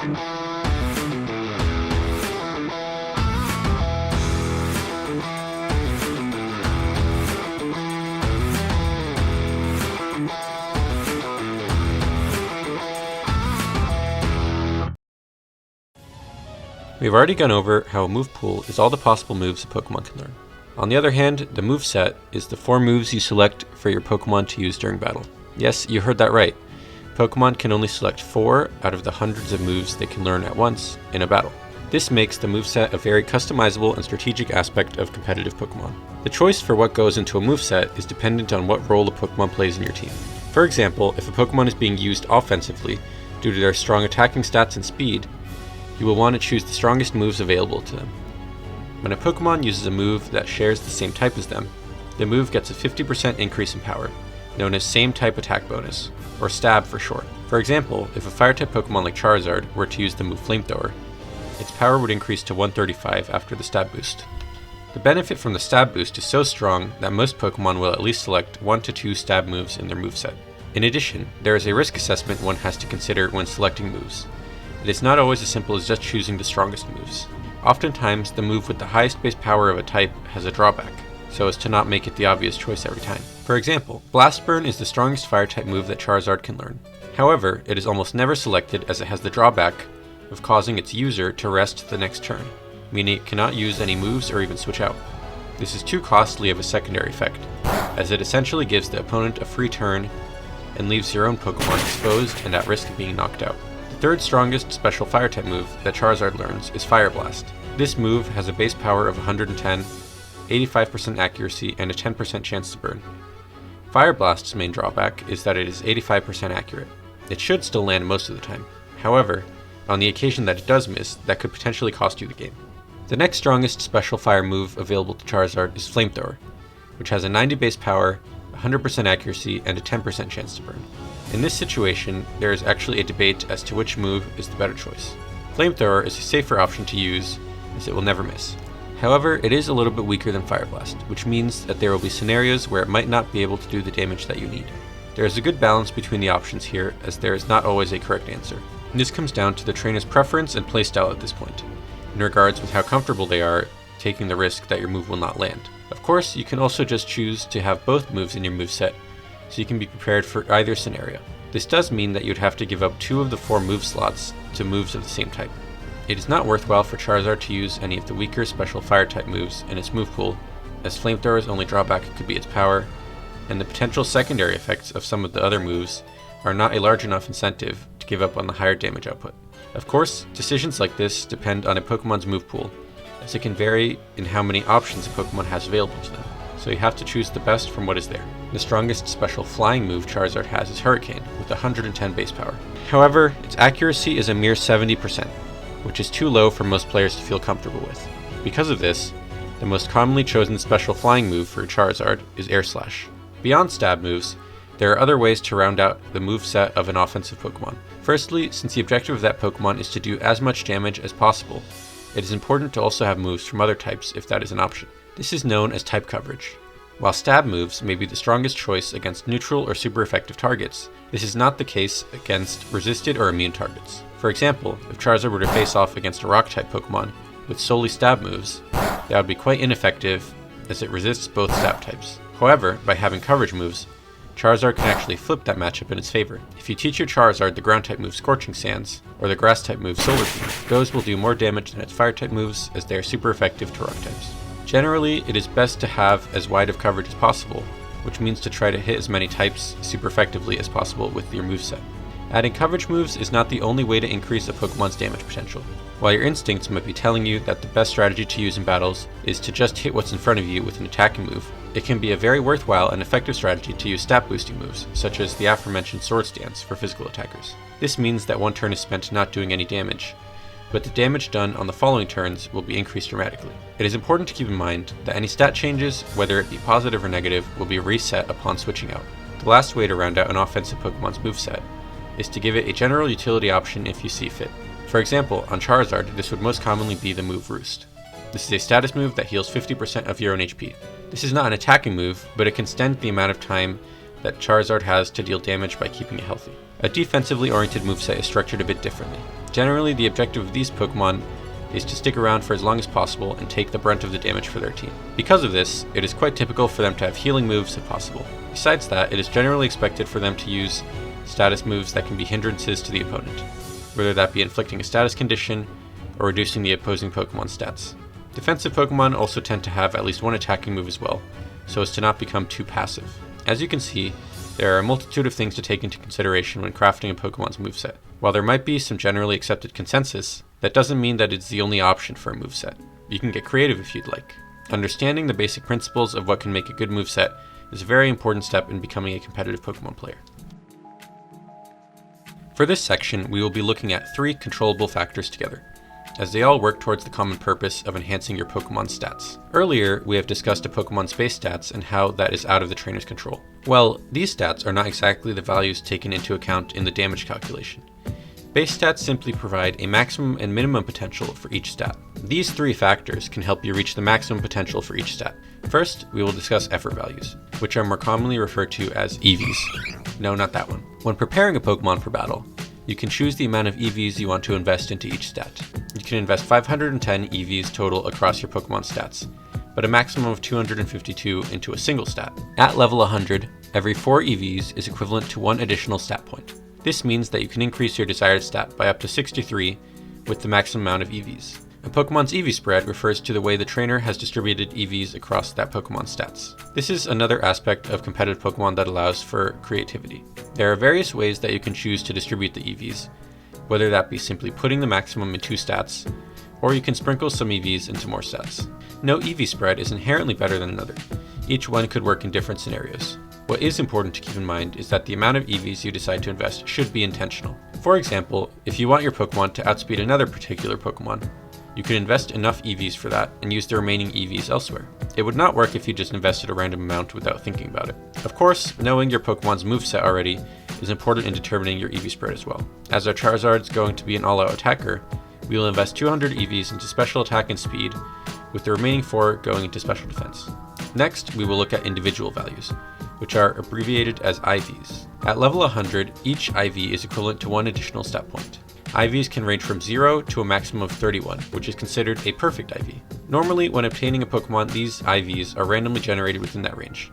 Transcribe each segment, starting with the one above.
We've already gone over how a move pool is all the possible moves a Pokemon can learn. On the other hand, the moveset is the 4 moves you select for your Pokemon to use during battle. Yes, you heard that right. Pokemon can only select 4 out of the hundreds of moves they can learn at once in a battle. This makes the moveset a very customizable and strategic aspect of competitive Pokemon. The choice for what goes into a moveset is dependent on what role a Pokemon plays in your team. For example, if a Pokemon is being used offensively due to their strong attacking stats and speed, you will want to choose the strongest moves available to them. When a Pokemon uses a move that shares the same type as them, the move gets a 50% increase in power, known as same type attack bonus, or stab for short. For example, if a fire-type Pokemon like Charizard were to use the move Flamethrower, its power would increase to 135 after the stab boost. The benefit from the stab boost is so strong that most Pokemon will at least select 1 to 2 stab moves in their moveset. In addition, there is a risk assessment one has to consider when selecting moves. It is not always as simple as just choosing the strongest moves. Oftentimes, the move with the highest base power of a type has a drawback, so as to not make it the obvious choice every time. For example, Blast Burn is the strongest fire-type move that Charizard can learn. However, it is almost never selected as it has the drawback of causing its user to rest the next turn, meaning it cannot use any moves or even switch out. This is too costly of a secondary effect, as it essentially gives the opponent a free turn and leaves your own Pokemon exposed and at risk of being knocked out. The third strongest special fire-type move that Charizard learns is Fire Blast. This move has a base power of 110, 85% accuracy, and a 10% chance to burn. Fire Blast's main drawback is that it is 85% accurate. It should still land most of the time. However, on the occasion that it does miss, that could potentially cost you the game. The next strongest special fire move available to Charizard is Flamethrower, which has a 90 base power, 100% accuracy, and a 10% chance to burn. In this situation, there is actually a debate as to which move is the better choice. Flamethrower is a safer option to use, as it will never miss. However, it is a little bit weaker than Fire Blast, which means that there will be scenarios where it might not be able to do the damage that you need. There is a good balance between the options here, as there is not always a correct answer. And this comes down to the trainer's preference and playstyle at this point, in regards with how comfortable they are taking the risk that your move will not land. Of course, you can also just choose to have both moves in your moveset, so you can be prepared for either scenario. This does mean that you'd have to give up 2 of the 4 move slots to moves of the same type. It is not worthwhile for Charizard to use any of the weaker special fire-type moves in its move pool, as Flamethrower's only drawback could be its power, and the potential secondary effects of some of the other moves are not a large enough incentive to give up on the higher damage output. Of course, decisions like this depend on a Pokemon's move pool, as it can vary in how many options a Pokemon has available to them, so you have to choose the best from what is there. The strongest special flying move Charizard has is Hurricane, with 110 base power. However, its accuracy is a mere 70%, which is too low for most players to feel comfortable with. Because of this, the most commonly chosen special flying move for Charizard is Air Slash. Beyond stab moves, there are other ways to round out the moveset of an offensive Pokemon. Firstly, since the objective of that Pokemon is to do as much damage as possible, it is important to also have moves from other types if that is an option. This is known as type coverage. While stab moves may be the strongest choice against neutral or super effective targets, this is not the case against resisted or immune targets. For example, if Charizard were to face off against a rock-type Pokemon with solely stab moves, that would be quite ineffective as it resists both stab types. However, by having coverage moves, Charizard can actually flip that matchup in its favor. If you teach your Charizard the ground-type move Scorching Sands, or the grass-type move Solar Beam, those will do more damage than its fire-type moves as they are super effective to rock-types. Generally, it is best to have as wide of coverage as possible, which means to try to hit as many types super effectively as possible with your moveset. Adding coverage moves is not the only way to increase a Pokemon's damage potential. While your instincts might be telling you that the best strategy to use in battles is to just hit what's in front of you with an attacking move, it can be a very worthwhile and effective strategy to use stat boosting moves, such as the aforementioned Sword Stance for physical attackers. This means that one turn is spent not doing any damage, but the damage done on the following turns will be increased dramatically. It is important to keep in mind that any stat changes, whether it be positive or negative, will be reset upon switching out. The last way to round out an offensive Pokemon's moveset is to give it a general utility option if you see fit. For example, on Charizard, this would most commonly be the move Roost. This is a status move that heals 50% of your own HP. This is not an attacking move, but it can extend the amount of time that Charizard has to deal damage by keeping it healthy. A defensively oriented moveset is structured a bit differently. Generally, the objective of these Pokemon is to stick around for as long as possible and take the brunt of the damage for their team. Because of this, it is quite typical for them to have healing moves if possible. Besides that, it is generally expected for them to use status moves that can be hindrances to the opponent, whether that be inflicting a status condition or reducing the opposing Pokemon's stats. Defensive Pokemon also tend to have at least one attacking move as well, so as to not become too passive. As you can see, there are a multitude of things to take into consideration when crafting a Pokemon's moveset. While there might be some generally accepted consensus, that doesn't mean that it's the only option for a moveset. You can get creative if you'd like. Understanding the basic principles of what can make a good moveset is a very important step in becoming a competitive Pokemon player. For this section, we will be looking at 3 controllable factors together, as they all work towards the common purpose of enhancing your Pokemon's stats. Earlier, we have discussed a Pokemon's base stats and how that is out of the trainer's control. Well, these stats are not exactly the values taken into account in the damage calculation. Base stats simply provide a maximum and minimum potential for each stat. These 3 factors can help you reach the maximum potential for each stat. First, we will discuss effort values, which are more commonly referred to as EVs. No, not that one. When preparing a Pokemon for battle, you can choose the amount of EVs you want to invest into each stat. You can invest 510 EVs total across your Pokemon stats, but a maximum of 252 into a single stat. At level 100, every 4 EVs is equivalent to 1 additional stat point. This means that you can increase your desired stat by up to 63 with the maximum amount of EVs. A Pokemon's EV spread refers to the way the trainer has distributed EVs across that Pokemon's stats. This is another aspect of competitive Pokemon that allows for creativity. There are various ways that you can choose to distribute the EVs, whether that be simply putting the maximum in 2 stats, or you can sprinkle some EVs into more stats. No EV spread is inherently better than another. Each one could work in different scenarios. What is important to keep in mind is that the amount of EVs you decide to invest should be intentional. For example, if you want your Pokemon to outspeed another particular Pokemon, you can invest enough EVs for that and use the remaining EVs elsewhere. It would not work if you just invested a random amount without thinking about it. Of course, knowing your Pokemon's moveset already is important in determining your EV spread as well. As our Charizard's going to be an all-out attacker, we will invest 200 EVs into special attack and speed, with the remaining 4 going into special defense. Next, we will look at individual values, which are abbreviated as IVs. At level 100, each IV is equivalent to 1 additional stat point. IVs can range from 0 to a maximum of 31, which is considered a perfect IV. Normally, when obtaining a Pokemon, these IVs are randomly generated within that range.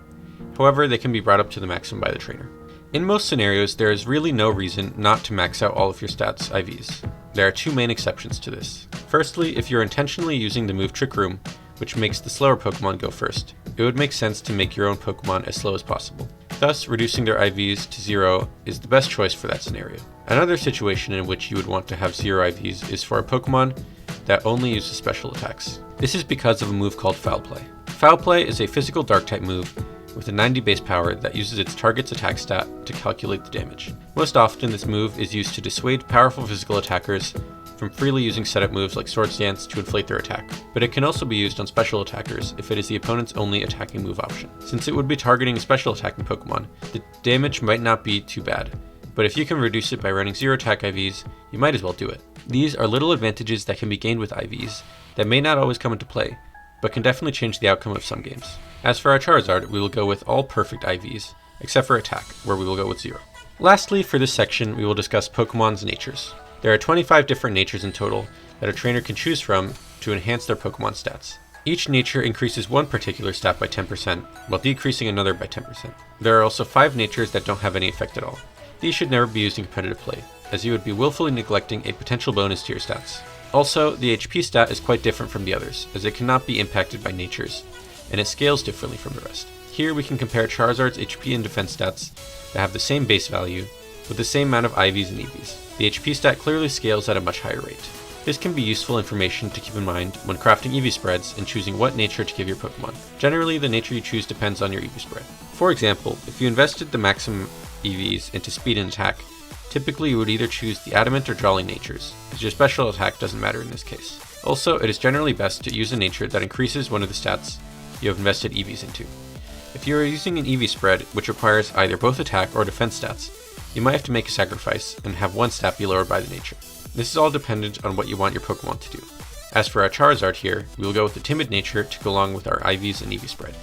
However, they can be brought up to the maximum by the trainer. In most scenarios, there is really no reason not to max out all of your stats IVs. There are 2 main exceptions to this. Firstly, if you're intentionally using the move Trick Room, which makes the slower Pokemon go first, it would make sense to make your own Pokemon as slow as possible. Thus, reducing their IVs to 0 is the best choice for that scenario. Another situation in which you would want to have 0 IVs is for a Pokemon that only uses special attacks. This is because of a move called Foul Play. Foul Play is a physical Dark-type move with a 90 base power that uses its target's attack stat to calculate the damage. Most often, this move is used to dissuade powerful physical attackers from freely using setup moves like Swords Dance to inflate their attack, but it can also be used on special attackers if it is the opponent's only attacking move option. Since it would be targeting a special attacking Pokemon, the damage might not be too bad, but if you can reduce it by running 0 attack IVs, you might as well do it. These are little advantages that can be gained with IVs that may not always come into play, but can definitely change the outcome of some games. As for our Charizard, we will go with all perfect IVs, except for attack, where we will go with 0. Lastly, for this section, we will discuss Pokemon's natures. There are 25 different natures in total that a trainer can choose from to enhance their Pokemon stats. Each nature increases one particular stat by 10%, while decreasing another by 10%. There are also 5 natures that don't have any effect at all. These should never be used in competitive play, as you would be willfully neglecting a potential bonus to your stats. Also, the HP stat is quite different from the others, as it cannot be impacted by natures, and it scales differently from the rest. Here we can compare Charizard's HP and defense stats that have the same base value, with the same amount of IVs and EVs. The HP stat clearly scales at a much higher rate. This can be useful information to keep in mind when crafting EV spreads and choosing what nature to give your Pokemon. Generally, the nature you choose depends on your EV spread. For example, if you invested the maximum EVs into speed and attack, typically you would either choose the adamant or jolly natures, as your special attack doesn't matter in this case. Also, it is generally best to use a nature that increases one of the stats you have invested EVs into. If you are using an EV spread which requires either both attack or defense stats, you might have to make a sacrifice and have one stat be lowered by the nature. This is all dependent on what you want your Pokemon to do. As for our Charizard here, we will go with the timid nature to go along with our IVs and EV spread.